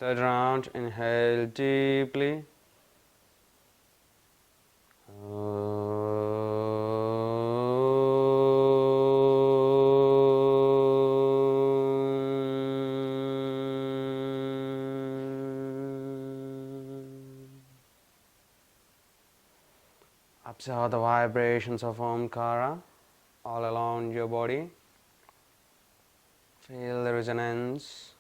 Third round, inhale deeply. Observe the vibrations of Omkara all around your body. Feel the resonance.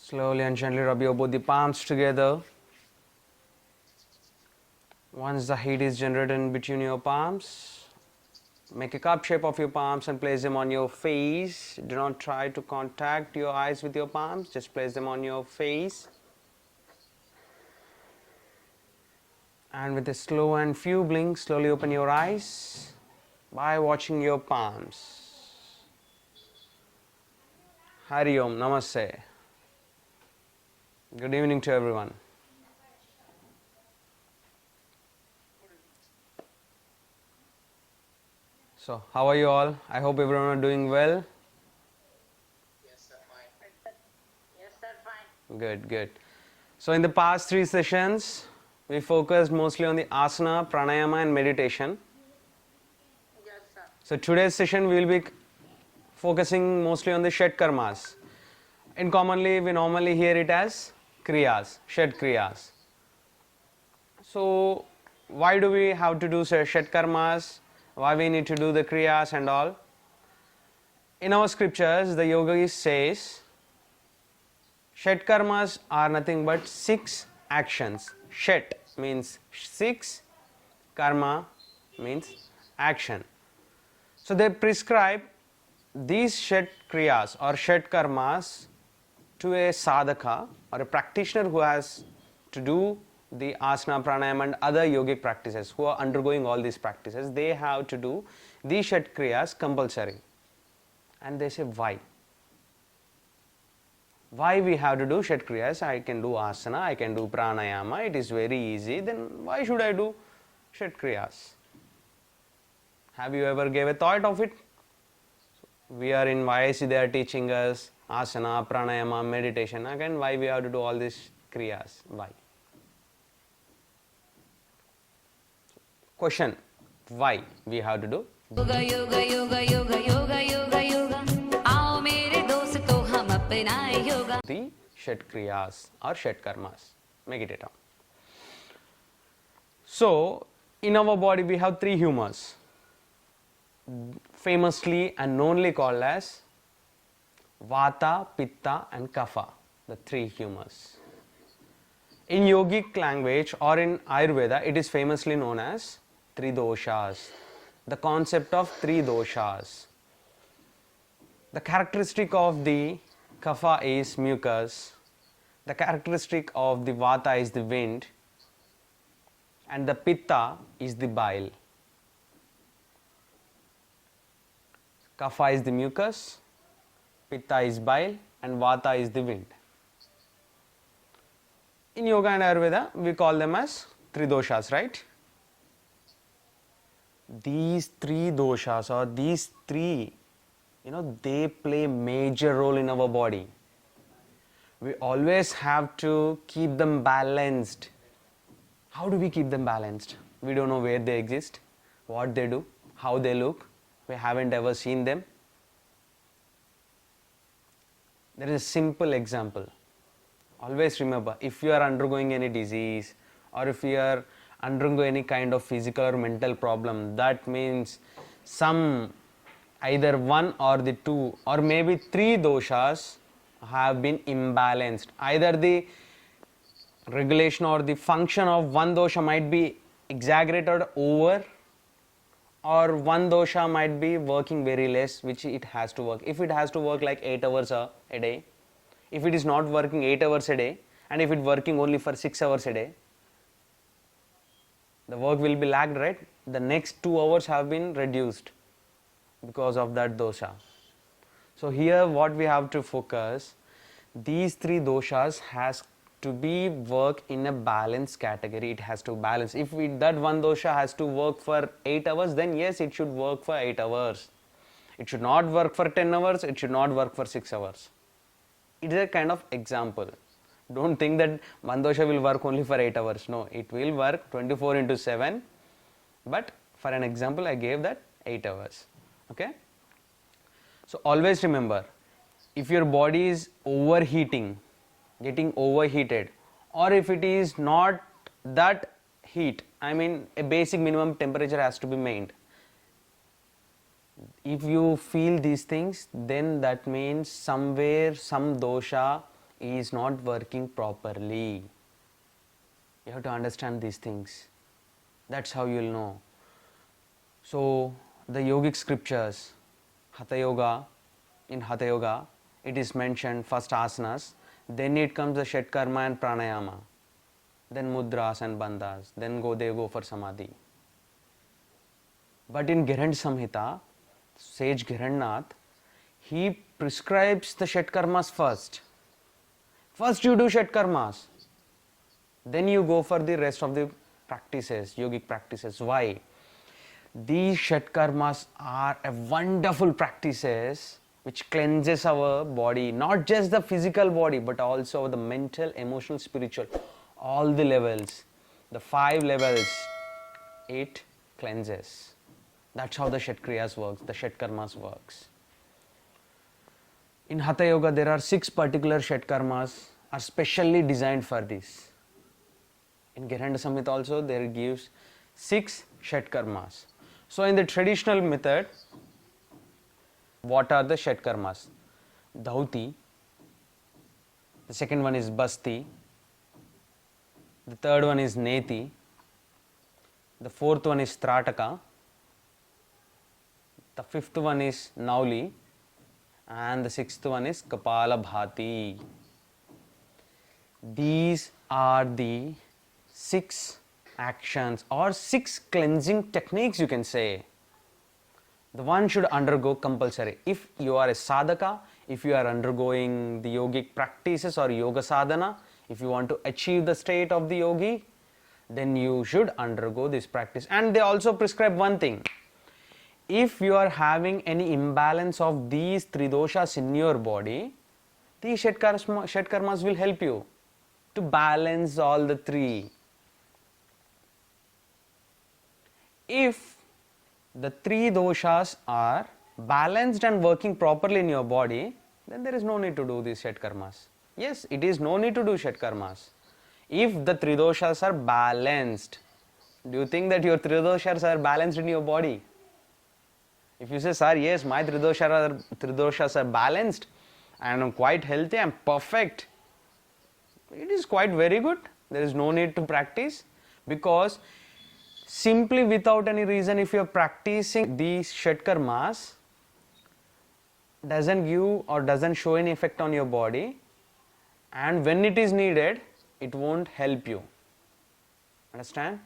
Slowly and gently rub your both the palms together. Once the heat is generated in between your palms, make a cup shape of your palms and place them on your face. Do not try to contact your eyes with your palms, just place them on your face. And with a slow and few blinks, slowly open your eyes by watching your palms. Hari Om, Namaste. Good evening to everyone. So, how are you all? I hope everyone are doing well. Yes, sir, fine. Yes, sir, fine. Good, good. So, in the past 3 sessions, we focused mostly on the asana, pranayama and meditation. Yes, sir. So, today's session we will be focusing mostly on the shatkarmas. In commonly, we normally hear it as kriyas, shatkriyas. So, why do we have to do shatkarmas? Why we need to do the kriyas and all? In our scriptures, the yogi says, shatkarmas are nothing but 6 actions. Shat means 6, karma means action. So they prescribe these shatkriyas or shatkarmas to a sadhaka or a practitioner who has to do the asana, pranayama and other yogic practices, who are undergoing all these practices. They have to do these shatkriyas compulsory. And they say why? Why we have to do shatkriyas? I can do asana, I can do pranayama, it is very easy, then why should I do shatkriyas? Have you ever gave a thought of it? We are in YIC, they are teaching us asana, pranayama, meditation. Again, why we have to do all these kriyas? Why? Question, why we have to do? Yoga, yoga, yoga, yoga, yoga, yoga, yoga. Aao mere dosto hum apna yoga. The shatkriyas or shatkarmas. Make it a term. So, in our body we have 3 humours, famously and knownly called as Vata, Pitta and Kapha, the 3 humours. In yogic language or in Ayurveda, it is famously known as Tridoshas, the concept of 3 doshas. The characteristic of the Kapha is mucus, the characteristic of the Vata is the wind, and the Pitta is the bile. Kapha is the mucus, Pitta is bile and Vata is the wind. In Yoga and Ayurveda, we call them as 3 doshas, right? These 3 doshas or these 3, they play major role in our body. We always have to keep them balanced. How do we keep them balanced? We don't know where they exist, what they do, how they look. We haven't ever seen them. There is a simple example. Always remember, if you are undergoing any disease or if you are undergoing any kind of physical or mental problem, that means some either 1 or the 2 or maybe 3 doshas have been imbalanced. Either the regulation or the function of one dosha might be exaggerated over, or one dosha might be working very less, which it has to work. If it has to work like 8 hours a day, if it is not working 8 hours a day, and if it is working only for 6 hours a day, the work will be lagged, right? The next 2 hours have been reduced because of that dosha. So here what we have to focus, these 3 doshas has to be work in a balanced category. It has to balance. If that one dosha has to work for 8 hours, then yes, it should work for 8 hours. It should not work for 10 hours, it should not work for 6 hours. It is a kind of example. Don't think that one dosha will work only for 8 hours. No, it will work 24 into 7. But for an example, I gave that 8 hours. Okay. So always remember, if your body is overheating, getting overheated, or if it is not that heat, I mean a basic minimum temperature has to be maintained. If you feel these things, then that means somewhere some dosha is not working properly. You have to understand these things. That's how you will know. So the yogic scriptures, Hatha Yoga, in Hatha Yoga, it is mentioned first asanas, then it comes the Shat Karma and Pranayama, then Mudras and Bandhas, then they go for Samadhi. But in Gherand Samhita, sage Gherandnath, he prescribes the Shat Karmas first. First you do Shat Karmas, then you go for the rest of the practices, yogic practices. Why? These Shat Karmas are a wonderful practices which cleanses our body, not just the physical body, but also the mental, emotional, spiritual, all the levels, the 5 levels, it cleanses. That's how the shatkriyas works, the Shat Karmas works. In Hatha Yoga, there are 6 particular Shat Karmas are specially designed for this. In Gheranda Samhita also, there gives 6 Shat Karmas. So in the traditional method, what are the Shat Karmas? Dhauti, the second one is Basti, the third one is Neti, the fourth one is Trataka, the fifth one is Nauli, and the sixth one is Kapalabhati. These are the 6 actions or 6 cleansing techniques, you can say. The one should undergo compulsory. If you are a sadhaka, if you are undergoing the yogic practices or yoga sadhana, if you want to achieve the state of the yogi, then you should undergo this practice. And they also prescribe one thing. If you are having any imbalance of these tridoshas in your body, these Shat Karmas will help you to balance all the 3. If the 3 doshas are balanced and working properly in your body, then there is no need to do these Shat Karmas. Yes, it is no need to do Shat Karmas. If the 3 doshas are balanced, do you think that your 3 doshas are balanced in your body? If you say, sir, yes, my 3 doshas are balanced and I'm quite healthy, I'm perfect, it is quite very good. There is no need to practice, because simply without any reason, if you are practicing these Shat Karmas, doesn't give or doesn't show any effect on your body, and when it is needed, it won't help you. Understand?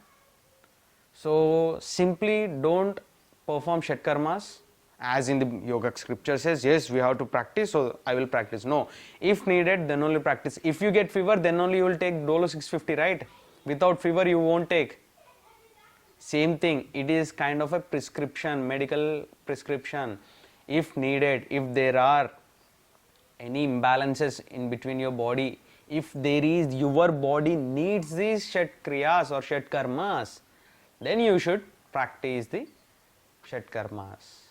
So simply don't perform Shat Karmas as in the yoga scripture says, yes, we have to practice, so I will practice. No, if needed, then only practice. If you get fever, then only you will take Dolo 650, right? Without fever, you won't take. Same thing, it is kind of a prescription, medical prescription. If needed, if there are any imbalances in between your body, if there is, your body needs these shatkriyas or shatkarmas, then you should practice the shatkarmas.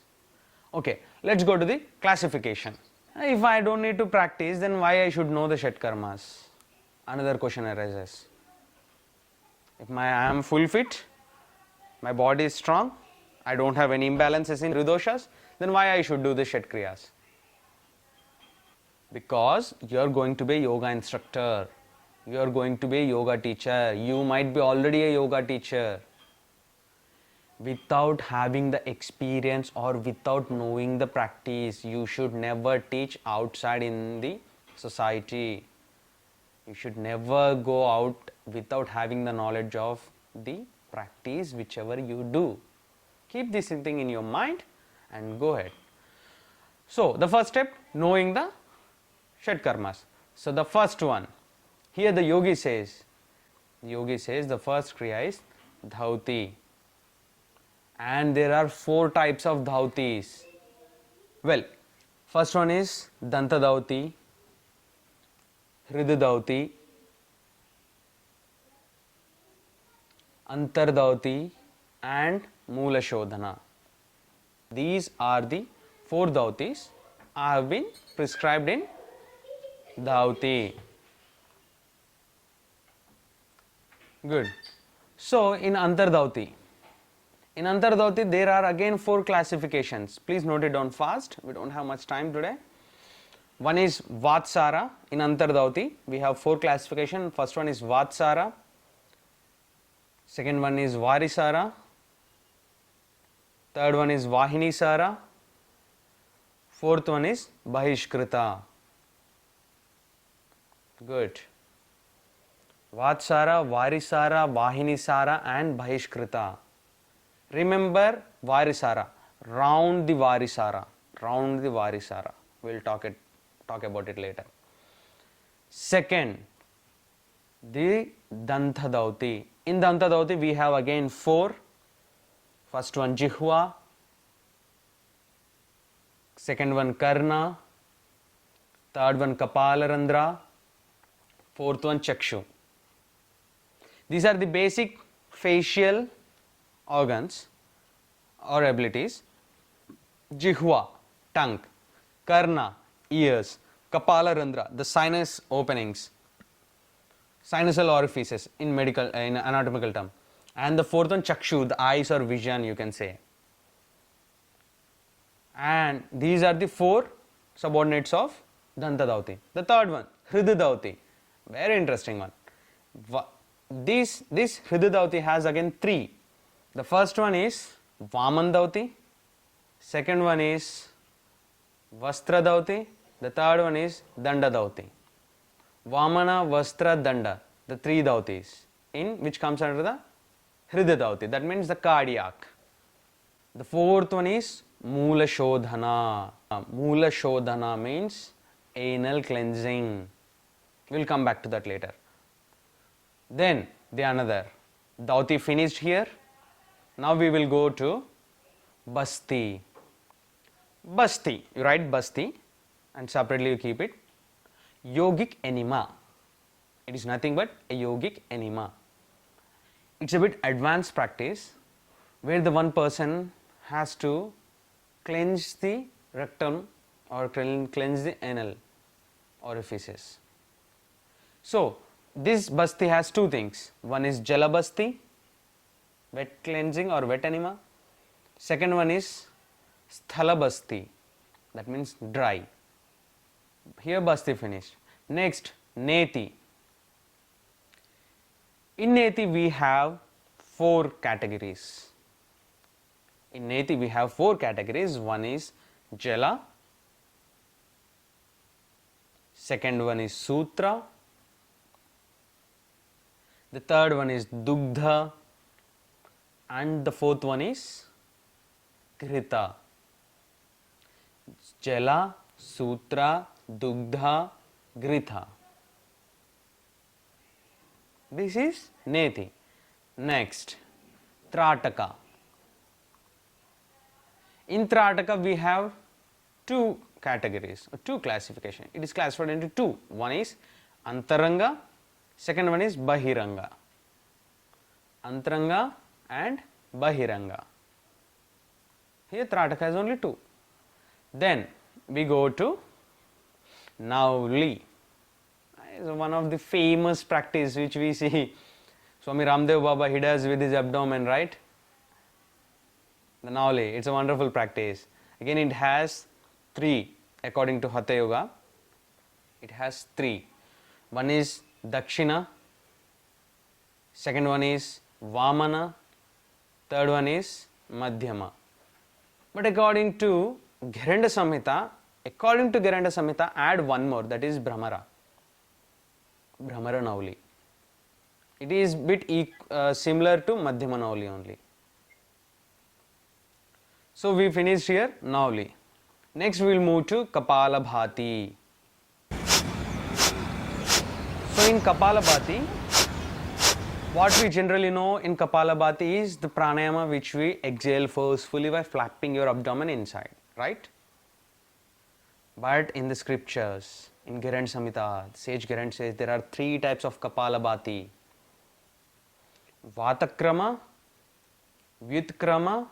Okay, let's go to the classification. If I don't need to practice, then why I should know the shatkarmas? Another question arises. If I am full fit, my body is strong, I don't have any imbalances in Tridoshas, then why I should do the shatkriyas? Because you are going to be a yoga instructor, you are going to be a yoga teacher, you might be already a yoga teacher. Without having the experience or without knowing the practice, you should never teach outside in the society. You should never go out without having the knowledge of the practice whichever you do. Keep this thing in your mind and go ahead. So the first step, knowing the shatkarmas. So the first one, here the yogi says the first kriya is Dhauti. And there are 4 types of Dhautis. Well, first one is Dhanta Dhauti, Dhauti, Dhauti and Moola Shodhana. These are the 4 Dhautis I have been prescribed in Dhauti. Good. So in Dhauti there are again 4 classifications. Please note it down fast. We don't have much time today. One is Vatsara. In Dhauti we have 4 classifications. First one is Vatsara. Second one is Varisara. Third one is Vahinisara. Fourth one is Bhaishkrita. Good. Vatsara, Varisara, Vahinisara and Bhaishkrita. Remember Varisara. Round the Varisara. Round the Varisara. We'll talk about it later. Second, the Dhanta Dhauti. In Dhanta Dhauti we have again 4. First one Jihva. Second one Karna. Third one Kapalarandra. Fourth one Chakshu. These are the basic facial organs or abilities. Jihva, tongue. Karna, ears. Kapalarandra, the sinus openings. Sinusal orifices in anatomical term. And the fourth one Chakshu, the eyes or vision you can say. And these are the 4 subordinates of Dhanta Dhauti. The third one, Hrida Dhauti. Very interesting one. This Hrida Dhauti has again 3. The first one is Vamanadaoti. Second one is Vastra Dhauti. The third one is Danda Dhauti. Vamana, Vastra, Danda. The 3 Dhautis in which comes under the Hrida Dhauti. That means the cardiac. The fourth one is Moola Shodhana. Moola Shodhana means anal cleansing. We'll come back to that later. Then the another. Dhauti finished here. Now we will go to Basti. Basti. You write Basti and separately you keep it. Yogic Enema. It is nothing but a yogic enema. It's a bit advanced practice where the one person has to cleanse the rectum or cleanse the anal orifices. So this Basti has 2 things. One is Jala Basti, wet cleansing or wet enema. Second one is Sthala Basti, that means dry. Here Basti finished. Next, Neti. In Neti we have 4 categories. In Neti we have 4 categories. One is Jala. Second one is Sutra. The third one is Dugdha. And the fourth one is Krita. Jala, Sutra, Dugdha, Gritha. This is Neti. Next, Trataka. In Trataka we have 2 categories or 2 classifications. It is classified into 2. One is Antaranga, second one is Bahiranga. Antaranga and Bahiranga. Here Trataka has only 2. Then we go to Nauli. It's one of the famous practice which we see Swami Ramdev Baba he does with his abdomen, right? The Nauli, it's a wonderful practice. Again it has 3 according to Hatha Yoga. It has 3. One is Dakshina, second one is Vamana, third one is Madhyama. But according to Gheranda Samhita, add one more, that is Brahmara. Brahmara Nauli. It is bit similar to Madhyama Nauli only. So we finished here Nauli. Next we will move to Kapalabhati. So in Kapalabhati, what we generally know in Kapalabhati is the pranayama which we exhale forcefully by flapping your abdomen inside, right? But in the scriptures In Gheranda Samhita, sage Gheranda says there are 3 types of Kapalabhati: Vatakrama, Vyutkrama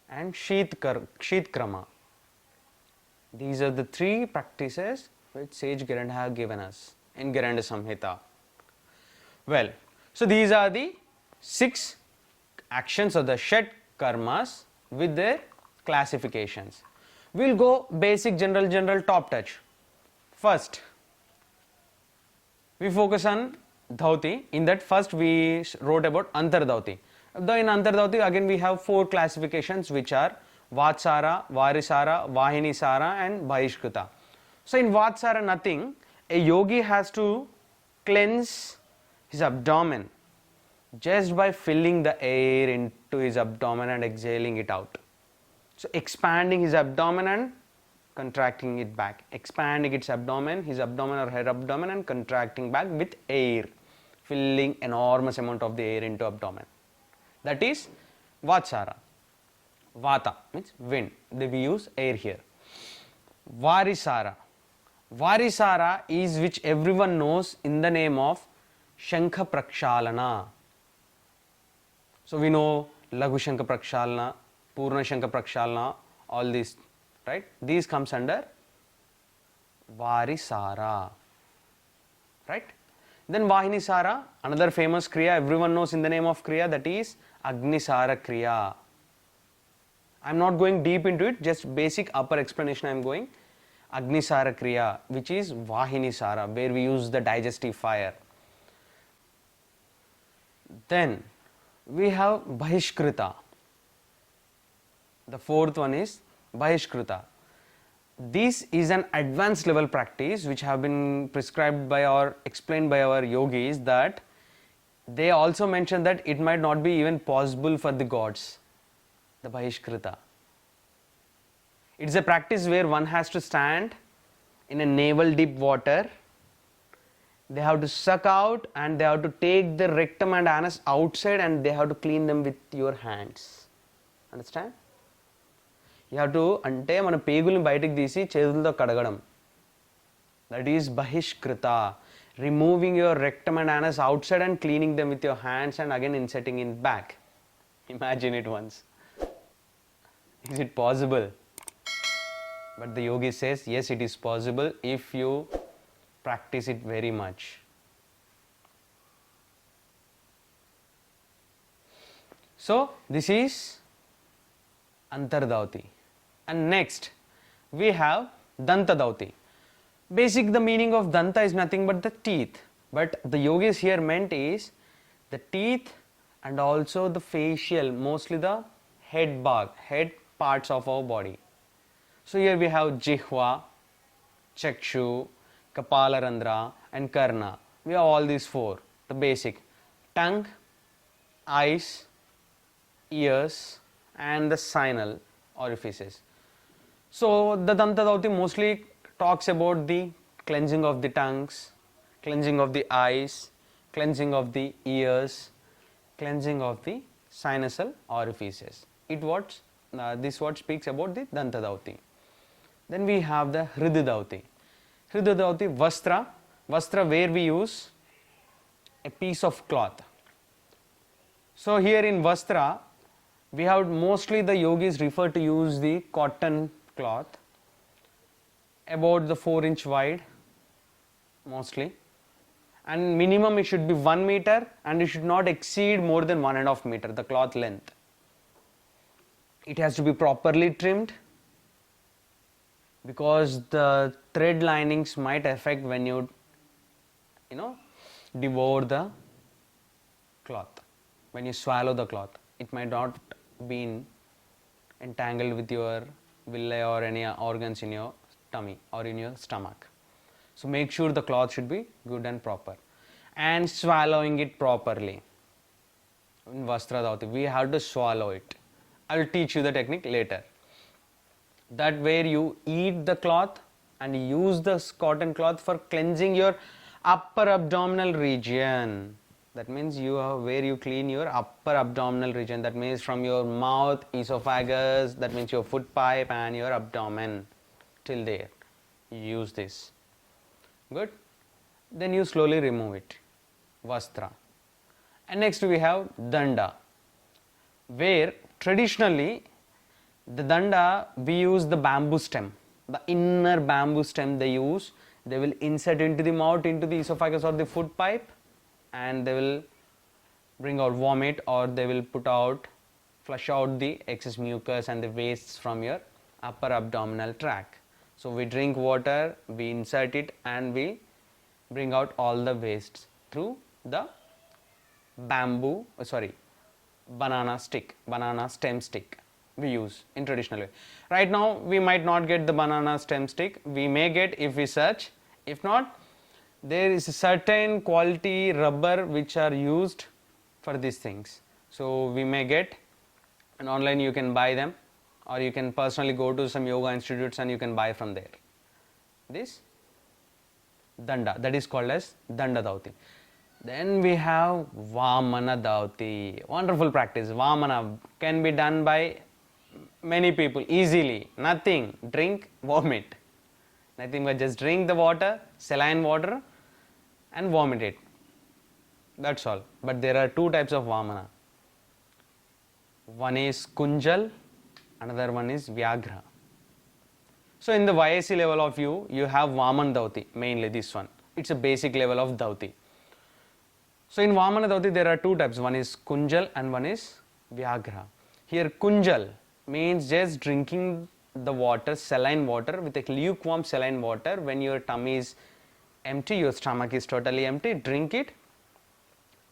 and Sheetkrama. These are the 3 practices which sage Gheranda have given us in Gheranda Samhita. Well, so these are the 6 actions of the Shat karmas with their classifications. We'll go basic, general, top touch. First, we focus on Dhauti. In that first we wrote about Antardhauti. Though in Antardhauti again we have 4 classifications which are Vatsara, Varisara, Vahinisara and Bhaishkrita. So in Vatsara nothing, a yogi has to cleanse his abdomen just by filling the air into his abdomen and exhaling it out. So expanding his abdomen and contracting it back, expanding his abdomen or head abdomen and contracting back with air, filling enormous amount of the air into abdomen. That is Vatsara. Vata means wind, we use air here. Varisara. Varisara is which everyone knows in the name of Shankha Prakshalana. So we know Laghu Shankha Prakshalana, Purna Shankha Prakshalana, all these, right? These comes under Varisara, right? Then Vahinisara, another famous Kriya, everyone knows in the name of Kriya, that is Agnisara Kriya. I am not going deep into it, just basic upper explanation I am going. Agnisara Kriya, which is Vahinisara, where we use the digestive fire. Then we have Bhaishkrita. The 4th one is Bhaishkrita. This is an advanced level practice which have been prescribed by or explained by our yogis, that they also mention that it might not be even possible for the gods, the Bhaishkrita. It is a practice where one has to stand in a navel deep water. They have to suck out and they have to take the rectum and anus outside and they have to clean them with your hands. Understand? You have to, ante mana pegulni bayatiki teesi chedulto kadagadam. That is Bhaishkrita. Removing your rectum and anus outside and cleaning them with your hands and again inserting in back. Imagine it once. Is it possible? But the yogi says, yes, it is possible if you practice it very much. So, this is Antardhauti. And next, we have Dhanta Dhauti. Basic, the meaning of Dhanta is nothing but the teeth. But the yogis here meant is the teeth and also the facial, mostly the head parts of our body. So here we have Jihva, Chakshu, Kapalarandra and Karna. We have all these 4. The basic. Tongue, eyes, ears and the sinal orifices. So the Dhanta Dhauti mostly talks about the cleansing of the tongues, cleansing of the eyes, cleansing of the ears, cleansing of the sinusal orifices. This word speaks about the Dhanta Dhauti. Then we have the Hridya Dhauti. Hridya Dhauti, Vastra where we use a piece of cloth. So here in Vastra, we have mostly the yogis refer to use the cotton cloth, about the 4-inch wide mostly, and minimum it should be 1 meter and it should not exceed more than 1.5 meter, the cloth length. It has to be properly trimmed because the thread linings might affect when you devour the cloth, when you swallow the cloth. It might not be entangled with your villi or any organs in your tummy or in your stomach. So make sure the cloth should be good and proper, and swallowing it properly. In Vastra Dhauti, we have to swallow it. I will teach you the technique later. That where you eat the cloth and use the cotton cloth for cleansing your upper abdominal region. That means where you clean your upper abdominal region. That means from your mouth, esophagus, that means your foot pipe and your abdomen till there. You use this. Good. Then you slowly remove it. Vastra. And next we have danda, where traditionally the danda we use the bamboo stem, the inner bamboo stem they use. They will insert into the mouth, into the esophagus or the food pipe, and they will bring out vomit, or they will flush out the excess mucus and the wastes from your upper abdominal tract. So we drink water, we insert it, and we bring out all the wastes through the banana stem stick we use in traditional way. Right now we might not get the banana stem stick, we may get if we search. If not, there is a certain quality rubber which are used for these things. So we may get, and online you can buy them, or you can personally go to some yoga institutes and you can buy from there. This danda, that is called as danda Dhauti. Then we have Vamanadaoti, wonderful practice. Vamana can be done by many people easily. Nothing, drink, vomit. Nothing but just drink the water, saline water, and vomit it. That's all. But there are two types of Vamana. One is Kunjal, another one is Vyagra. So in the YAC level of you have Vamanadaoti, mainly this one. It's a basic level of Dhauti. So in Vamanadaoti there are two types, one is Kunjal and one is Vyagra. Here Kunjal means just drinking the water, saline water, with a lukewarm saline water. When your tummy is empty, your stomach is totally empty, drink it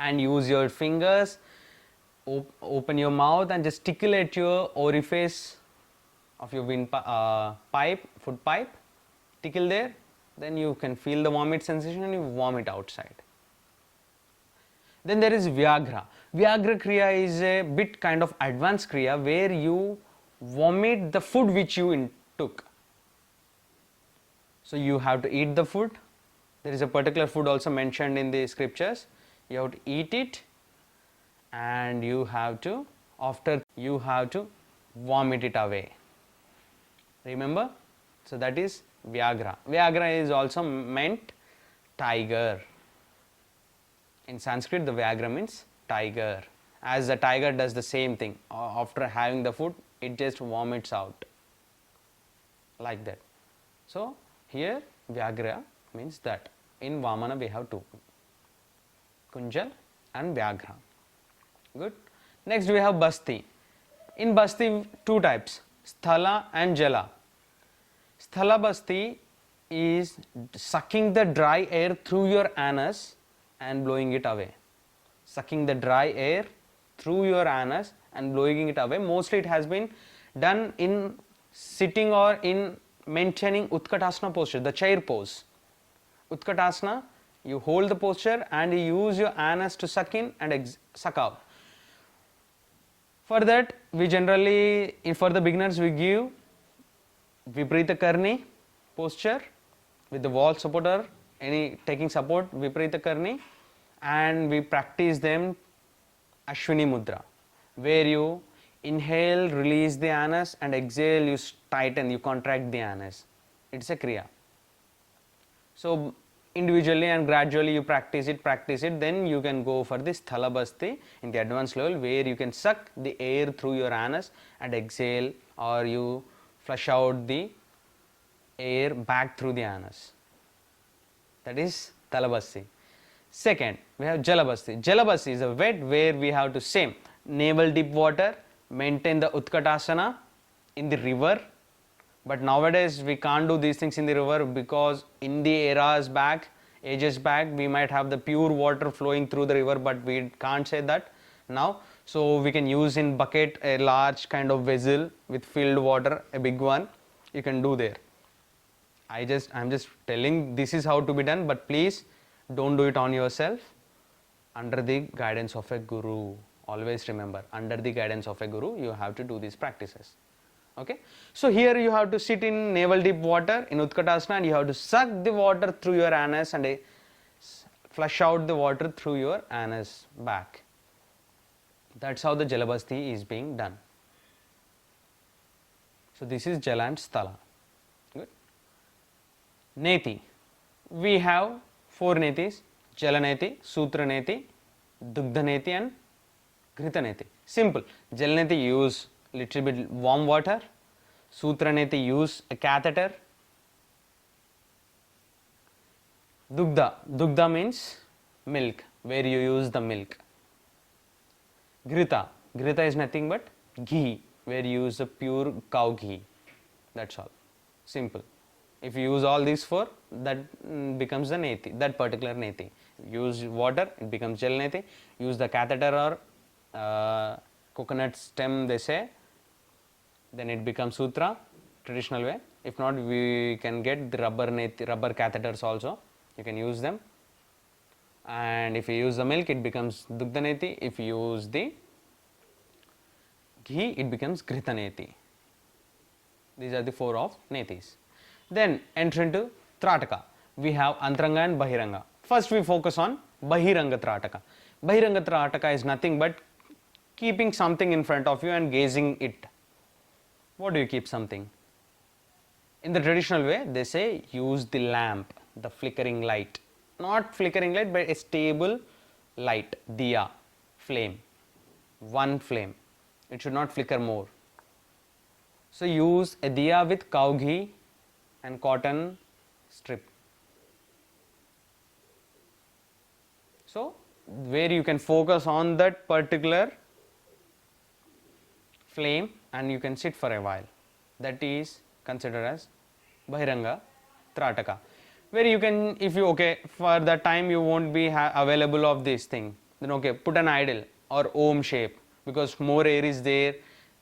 and use your fingers, open your mouth and just tickle at your orifice of your food pipe, tickle there, then you can feel the vomit sensation and you vomit outside. Then there is Vyagra. Vyagra Kriya is a bit kind of advanced Kriya where you vomit the food which you took. So you have to eat the food. There is a particular food also mentioned in the scriptures. You have to eat it and you have to vomit it away. Remember? So that is Vyagra. Vyagra is also meant tiger. In Sanskrit the Vyagra means tiger. As the tiger does the same thing. After having the food, it just vomits out. Like that. So here Vyagra means that. In Vamana we have two. Kunjal and Vyagra. Good. Next we have Basti. In Basti two types, Sthala and Jala. Sthala Basti is sucking the dry air through your anus and blowing it away. Sucking the dry air through your anus and blowing it away. Mostly it has been done in sitting or in maintaining Utkatasana posture, the chair pose. Utkatasana, you hold the posture and you use your anus to suck in and suck out. For that, we generally, for the beginners, we give Viparita Karni posture with the wall supporter, taking support, Viparita Karni, and we practice them Ashwini Mudra, where you inhale, release the anus, and exhale, you tighten, you contract the anus. It's a Kriya. So individually and gradually you practice it, then you can go for this Sthala Basti in the advanced level, where you can suck the air through your anus and exhale, or you flush out the air back through the anus. That is Sthala Basti. Second, we have Jala Basti. Jala Basti is a wet where we have to same navel deep water, maintain the Utkatasana in the river. But nowadays we can't do these things in the river because in the ages back, we might have the pure water flowing through the river, but we can't say that now. So we can use in bucket a large kind of vessel with filled water, a big one, you can do there. I'm just telling this is how to be done, but please don't do it on yourself, under the guidance of a guru. Always remember, under the guidance of a guru, you have to do these practices. Okay, so here you have to sit in navel deep water in Utkatasana and you have to suck the water through your anus and flush out the water through your anus back. That's how the Jalabasti is being done. So this is Jala and Sthala. Good. Neti. we have 4 netis: Jala neti, Sutra neti, Dugdha neti and Ghrita neti. Simple. Jala neti use little bit warm water, Sutra neti use a catheter, Dugdha means milk, where you use the milk. Grita is nothing but ghee, where you use the pure cow ghee. That's all. Simple. If you use all these 4, that becomes the neti, that particular neti. Use water, it becomes gel neti. Use the catheter or coconut stem, they say, then it becomes sutra, traditional way. If not, we can get the rubber catheters also. You can use them. And if you use the milk, it becomes dugdha neti. If you use the ghee, it becomes grita neti. These are the 4 of netis. Then enter into Trataka. We have Antaranga and Bahiranga. First we focus on Bahiranga Trataka. Bahiranga Trataka is nothing but keeping something in front of you and gazing it. What do you keep something? In the traditional way, they say use the lamp, the flickering light. Not flickering light, but a stable light, diya, flame, one flame. It should not flicker more. So use a diya with cow ghee and cotton strip. So where you can focus on that particular flame and you can sit for a while. That is considered as Bahiranga Trataka. Where you can, if you, okay, for the time you won't be available of this thing, then okay, put an idol or Om shape, because more air is there,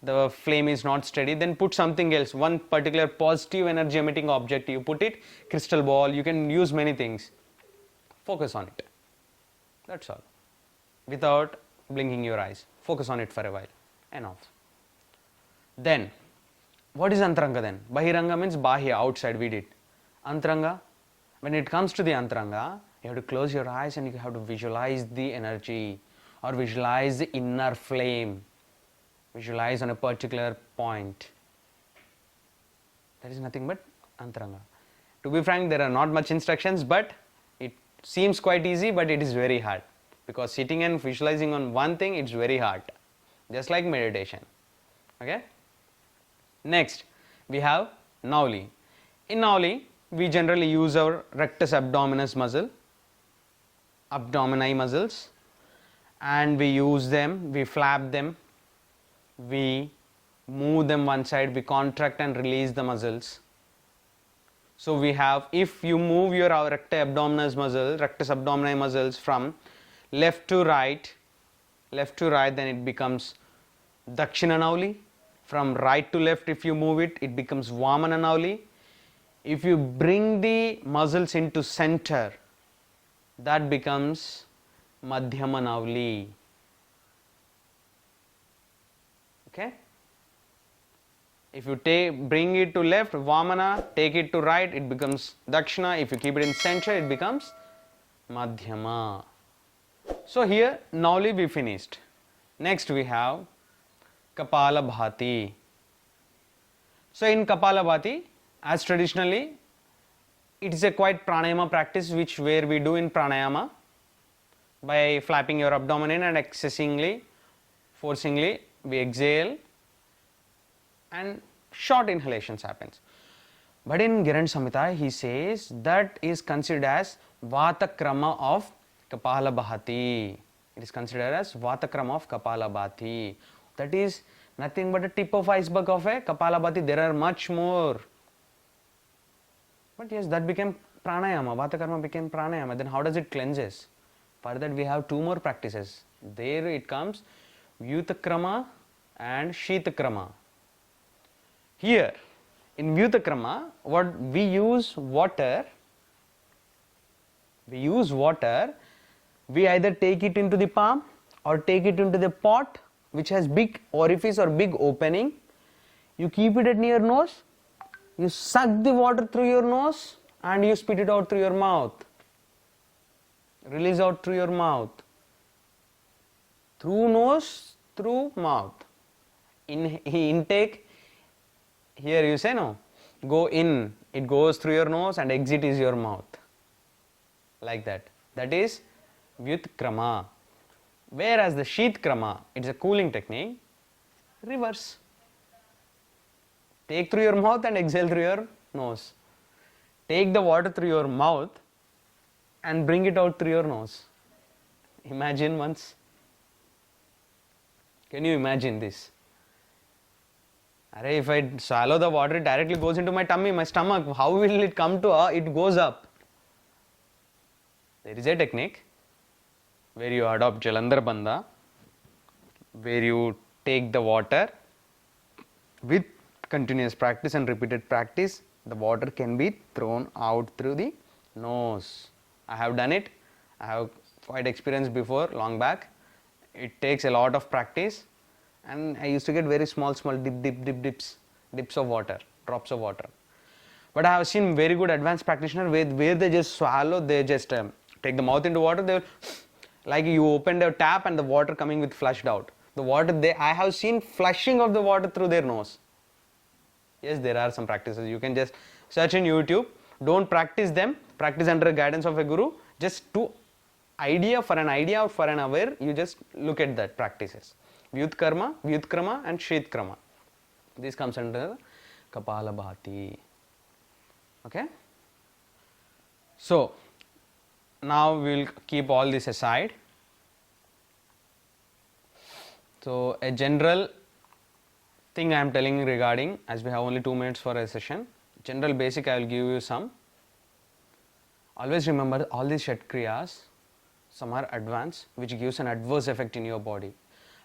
the flame is not steady, then put something else, one particular positive energy emitting object, you put it, crystal ball, you can use many things. Focus on it. That's all. Without blinking your eyes. Focus on it for a while. Enough. Then, what is Antaranga then? Bahiranga means Bahya, outside, we did. Antaranga, when it comes to the Antaranga, you have to close your eyes and you have to visualize the energy or visualize the inner flame. Visualize on a particular point. That is nothing but Antaranga. To be frank, there are not much instructions, but it seems quite easy, but it is very hard. Because sitting and visualizing on one thing, it's very hard. Just like meditation. Okay? Next, we have Nauli. In Nauli, we generally use our rectus abdominis muscle, abdomini muscles, and we use them, we flap them, we move them one side, we contract and release the muscles. So we have, if you move your rectus abdominis muscles from left to right, then it becomes Dakshina Nauli. From right to left, if you move it, it becomes Vamana Nauli. If you bring the muscles into center, that becomes Madhyama Nauli. Okay? If you bring it to left, Vamana, take it to right, it becomes Dakshina. If you keep it in center, it becomes Madhyama. So here, Nauli we finished. Next we have Kapalabhati. So in Kapalabhati, as traditionally, it is a quite pranayama practice where we do in pranayama by flapping your abdomen in and excessively, forcingly, we exhale and short inhalations happens. But in Girand Samhita, he says that is considered as Vatakrama of Kapalabhati. It is considered as Vatakrama of Kapalabhati. That is nothing but a tip of iceberg of a Kapalabhati. There are much more. But yes, that became pranayama. Vatakarma became pranayama. Then how does it cleanses? For that we have 2 more practices. There it comes Vyutakrama and Shitakrama. Here in Vyutakrama, what we use water, we either take it into the palm or take it into the pot which has big orifice or big opening. You keep it at near nose, you suck the water through your nose and you spit it out through your mouth. Release out through your mouth. Through nose, through mouth. Intake, here you say no, go in, it goes through your nose and exit is your mouth. like that. That is Vyut Krama. Whereas the Sheet Krama, it's a cooling technique, reverse. Take through your mouth and exhale through your nose. Take the water through your mouth and bring it out through your nose. Imagine once. Can you imagine this? If I swallow the water, it directly goes into my tummy, my stomach. How will it come to it goes up? There is a technique where you adopt Jalandhar Bandha, where you take the water with continuous practice and repeated practice, the water can be thrown out through the nose. I have done it. I have quite experience before, long back. It takes a lot of practice, and I used to get very small dips of water, drops of water. But I have seen very good advanced practitioners where they just swallow, they just take the mouth into water, they will, like you opened a tap and the water coming with flushed out. The water, I have seen flushing of the water through their nose. Yes, there are some practices. You can just search in YouTube. Don't practice them. Practice under the guidance of a guru. Just for an idea or for an aware, you just look at that practices. Vyut Krama and Sheet Krama. This comes under the Kapalabhati. Okay. So now we will keep all this aside. So a general thing I am telling regarding, as we have only 2 minutes for a session, general basic I will give you some. Always remember all these shatkriyas, some are advanced, which gives an adverse effect in your body.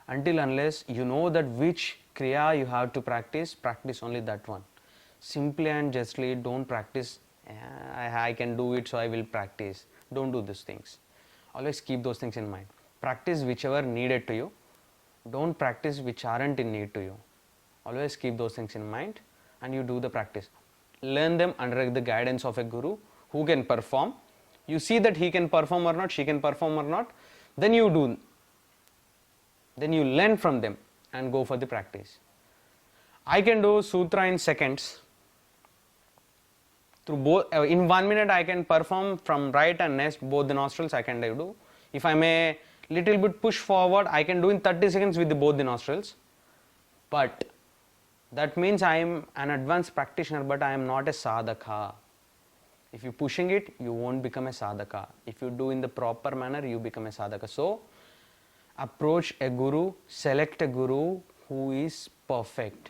Until unless you know that which kriya you have to practice, practice only that one. Simply and justly don't practice, I can do it so I will practice. Don't do these things. Always keep those things in mind. Practice whichever needed to you. Don't practice which aren't in need to you. Always keep those things in mind and you do the practice. Learn them under the guidance of a guru who can perform. You see that he can perform or not, she can perform or not, then you do. Then you learn from them and go for the practice. I can do sutra in seconds. Through both, in 1 minute I can perform from right and left, both the nostrils I can do. If I may little bit push forward, I can do in 30 seconds with both the nostrils. But that means I am an advanced practitioner, but I am not a sadhaka. If you pushing it, you won't become a sadhaka. If you do in the proper manner, you become a sadhaka. So approach a guru, select a guru who is perfect.